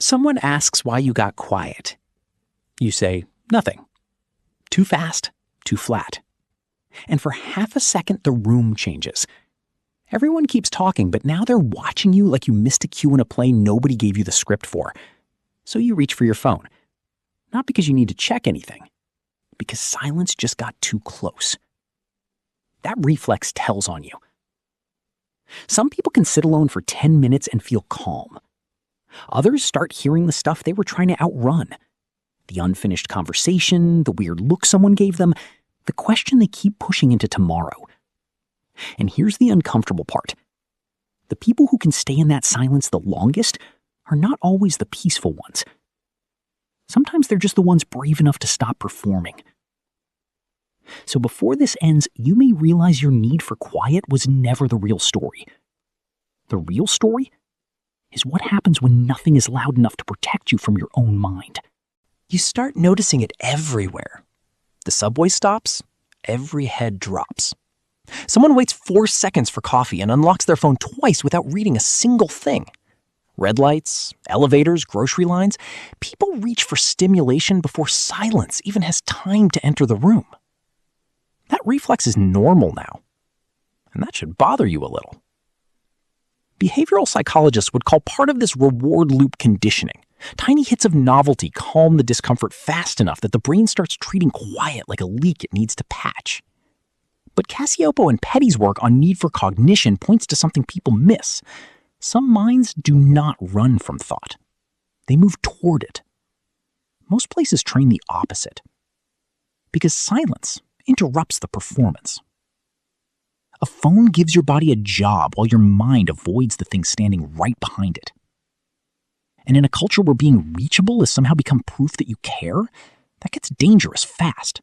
Someone asks why you got quiet. You say, nothing. Too fast, too flat. And for half a second, the room changes. Everyone keeps talking, but now they're watching you like you missed a cue in a play nobody gave you the script for. So you reach for your phone. Not because you need to check anything, because silence just got too close. That reflex tells on you. Some people can sit alone for 10 minutes and feel calm. Others start hearing the stuff they were trying to outrun. The unfinished conversation, the weird look someone gave them, the question they keep pushing into tomorrow. And here's the uncomfortable part. The people who can stay in that silence the longest are not always the peaceful ones. Sometimes they're just the ones brave enough to stop performing. So before this ends, you may realize your need for quiet was never the real story. The real story is what happens when nothing is loud enough to protect you from your own mind. You start noticing it everywhere. The subway stops, every head drops. Someone waits 4 seconds for coffee and unlocks their phone twice without reading a single thing. Red lights, elevators, grocery lines. People reach for stimulation before silence even has time to enter the room. That reflex is normal now, and that should bother you a little. Behavioral psychologists would call part of this reward loop conditioning. Tiny hits of novelty calm the discomfort fast enough that the brain starts treating quiet like a leak it needs to patch. But Cacioppo and Petty's work on need for cognition points to something people miss. Some minds do not run from thought. They move toward it. Most places train the opposite. Because silence interrupts the performance. A phone gives your body a job while your mind avoids the thing standing right behind it. And in a culture where being reachable has somehow become proof that you care, that gets dangerous fast.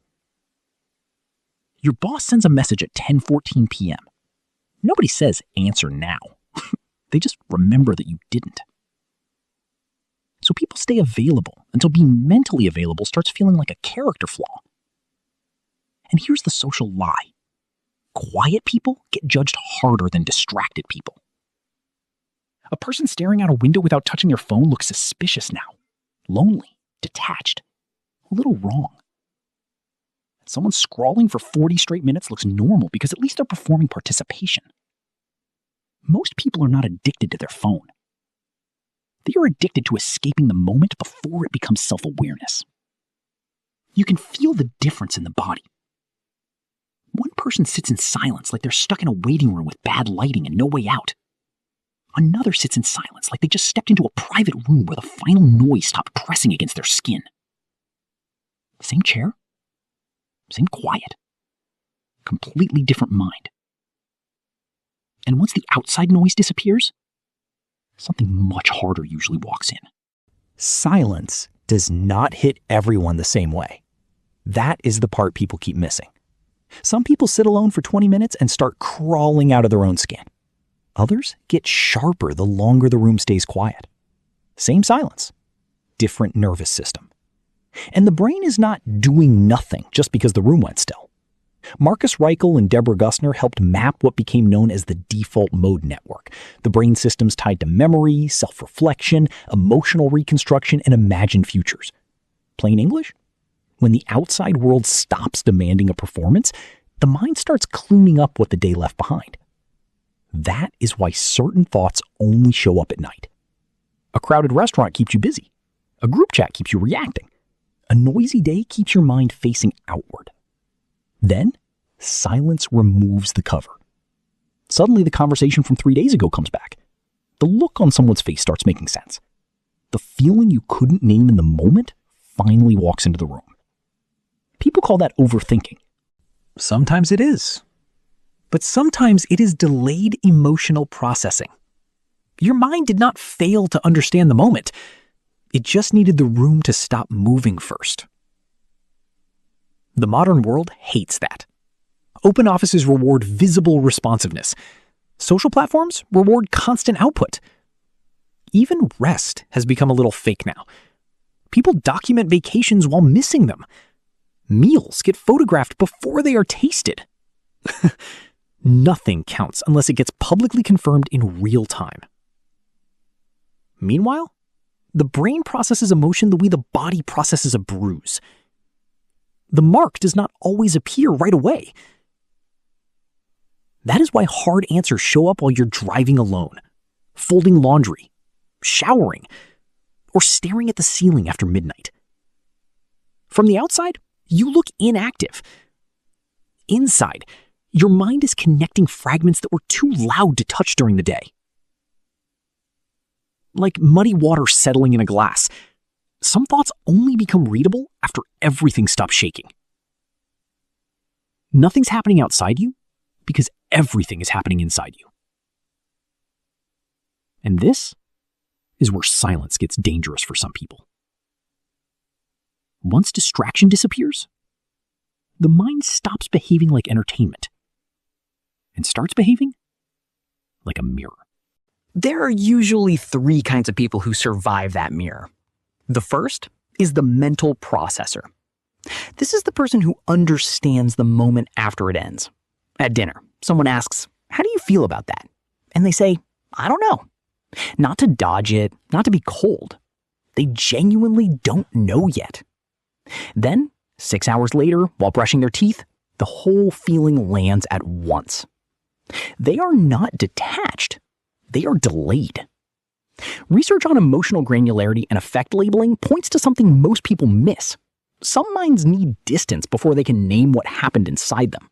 Your boss sends a message at 10:14 p.m. Nobody says, answer now. They just remember that you didn't. So people stay available until being mentally available starts feeling like a character flaw. And here's the social lie. Quiet people get judged harder than distracted people. A person staring out a window without touching their phone looks suspicious now. Lonely, detached, a little wrong. Someone scrawling for 40 straight minutes looks normal because at least they're performing participation. Most people are not addicted to their phone. They are addicted to escaping the moment before it becomes self-awareness. You can feel the difference in the body. One person sits in silence like they're stuck in a waiting room with bad lighting and no way out. Another sits in silence like they just stepped into a private room where the final noise stopped pressing against their skin. Same chair, same quiet, completely different mind. And once the outside noise disappears, something much harder usually walks in. Silence does not hit everyone the same way. That is the part people keep missing. Some people sit alone for 20 minutes and start crawling out of their own skin. Others get sharper the longer the room stays quiet. Same silence, different nervous system. And the brain is not doing nothing just because the room went still. Marcus Raichle and Deborah Gusnard helped map what became known as the default mode network, the brain systems tied to memory, self-reflection, emotional reconstruction, and imagined futures. Plain English? When the outside world stops demanding a performance, the mind starts cleaning up what the day left behind. That is why certain thoughts only show up at night. A crowded restaurant keeps you busy. A group chat keeps you reacting. A noisy day keeps your mind facing outward. Then, silence removes the cover. Suddenly, the conversation from 3 days ago comes back. The look on someone's face starts making sense. The feeling you couldn't name in the moment finally walks into the room. People call that overthinking. Sometimes it is. But sometimes it is delayed emotional processing. Your mind did not fail to understand the moment. It just needed the room to stop moving first. The modern world hates that. Open offices reward visible responsiveness. Social platforms reward constant output. Even rest has become a little fake now. People document vacations while missing them. Meals get photographed before they are tasted. Nothing counts unless it gets publicly confirmed in real time. Meanwhile, The brain processes emotion the way the body processes a bruise. The mark does not always appear right away. That is why hard answers show up while you're driving alone, folding laundry, showering, or staring at the ceiling after midnight. From the outside, you look inactive. Inside, your mind is connecting fragments that were too loud to touch during the day. Like muddy water settling in a glass, some thoughts only become readable after everything stops shaking. Nothing's happening outside you because everything is happening inside you. And this is where silence gets dangerous for some people. Once distraction disappears, the mind stops behaving like entertainment and starts behaving like a mirror. There are usually 3 kinds of people who survive that mirror. The first is the mental processor. This is the person who understands the moment after it ends. At dinner, someone asks, "How do you feel about that?" And they say, "I don't know." Not to dodge it, not to be cold. They genuinely don't know yet. Then, 6 hours later, while brushing their teeth, the whole feeling lands at once. They are not detached. They are delayed. Research on emotional granularity and affect labeling points to something most people miss. Some minds need distance before they can name what happened inside them.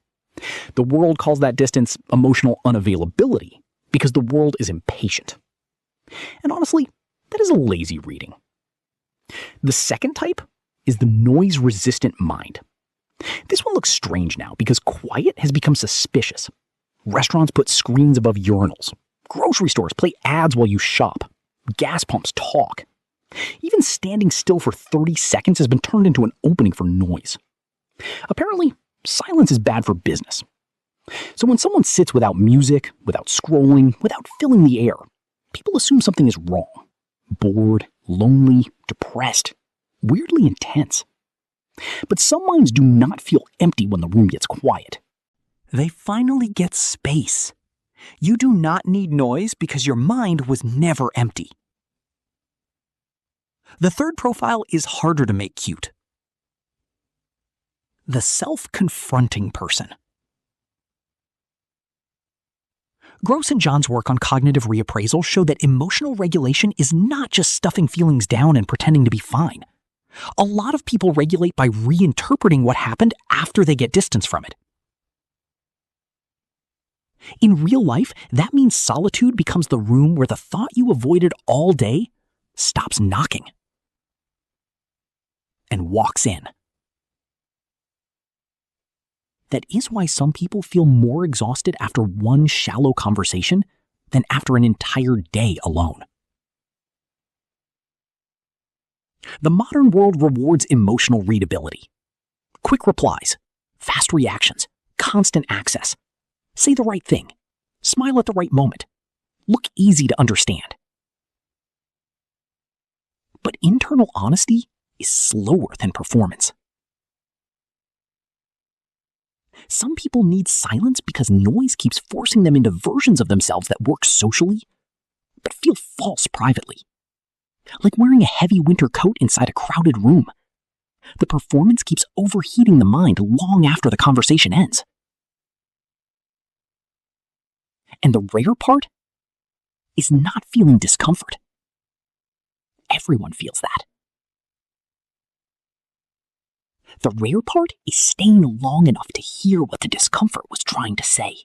The world calls that distance emotional unavailability because the world is impatient. And honestly, that is a lazy reading. The second type is the noise-resistant mind. This one looks strange now because quiet has become suspicious. Restaurants put screens above urinals. Grocery stores play ads while you shop. Gas pumps talk. Even standing still for 30 seconds has been turned into an opening for noise. Apparently, silence is bad for business. So when someone sits without music, without scrolling, without filling the air, people assume something is wrong. Bored, lonely, depressed, weirdly intense. But some minds do not feel empty when the room gets quiet. They finally get space. You do not need noise because your mind was never empty. The third profile is harder to make cute. The self-confronting person. Gross and John's work on cognitive reappraisal show that emotional regulation is not just stuffing feelings down and pretending to be fine. A lot of people regulate by reinterpreting what happened after they get distance from it. In real life, that means solitude becomes the room where the thought you avoided all day stops knocking and walks in. That is why some people feel more exhausted after one shallow conversation than after an entire day alone. The modern world rewards emotional readability. Quick replies, fast reactions, constant access. Say the right thing. Smile at the right moment. Look easy to understand. But internal honesty is slower than performance. Some people need silence because noise keeps forcing them into versions of themselves that work socially, but feel false privately. Like wearing a heavy winter coat inside a crowded room. The performance keeps overheating the mind long after the conversation ends. And the rare part is not feeling discomfort. Everyone feels that. The rare part is staying long enough to hear what the discomfort was trying to say.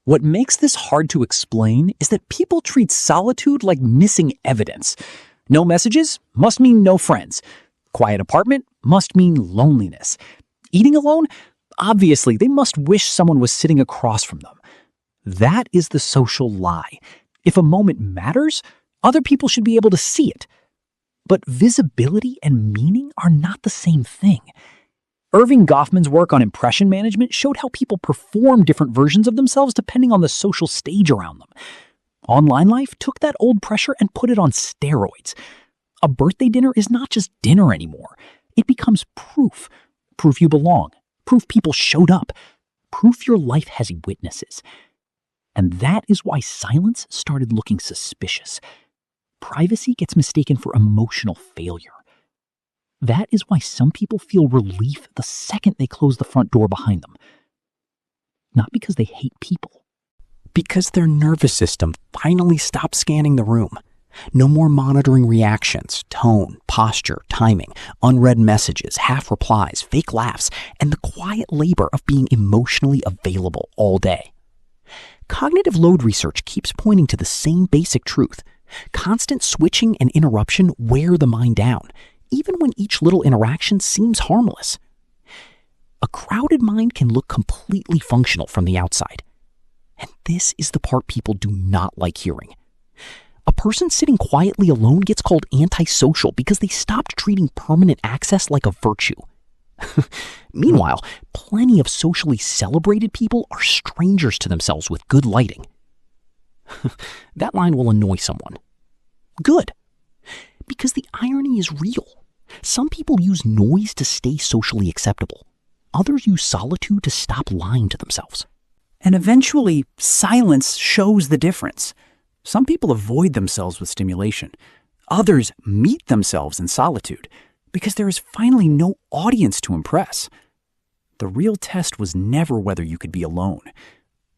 What makes this hard to explain is that people treat solitude like missing evidence. No messages must mean no friends. Quiet apartment must mean loneliness. Eating alone? Obviously, they must wish someone was sitting across from them. That is the social lie. If a moment matters, other people should be able to see it. But visibility and meaning are not the same thing. Irving Goffman's work on impression management showed how people perform different versions of themselves depending on the social stage around them. Online life took that old pressure and put it on steroids. A birthday dinner is not just dinner anymore. It becomes proof. Proof you belong. Proof people showed up. Proof your life has witnesses. And that is why silence started looking suspicious. privacy gets mistaken for emotional failure. That is why some people feel relief the second they close the front door behind them. Not because they hate people. Because their nervous system finally stops scanning the room. No more monitoring reactions, tone, posture, timing, unread messages, half replies, fake laughs, and the quiet labor of being emotionally available all day. Cognitive load research keeps pointing to the same basic truth. Constant switching and interruption wear the mind down, even when each little interaction seems harmless. A crowded mind can look completely functional from the outside. And this is the part people do not like hearing. A person sitting quietly alone gets called antisocial because they stopped treating permanent access like a virtue. Meanwhile, plenty of socially celebrated people are strangers to themselves with good lighting. That line will annoy someone. Good. Because the irony is real. Some people use noise to stay socially acceptable. Others use solitude to stop lying to themselves. And eventually, silence shows the difference. Some people avoid themselves with stimulation. Others meet themselves in solitude because there is finally no audience to impress. The real test was never whether you could be alone.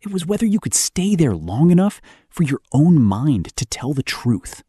It was whether you could stay there long enough for your own mind to tell the truth.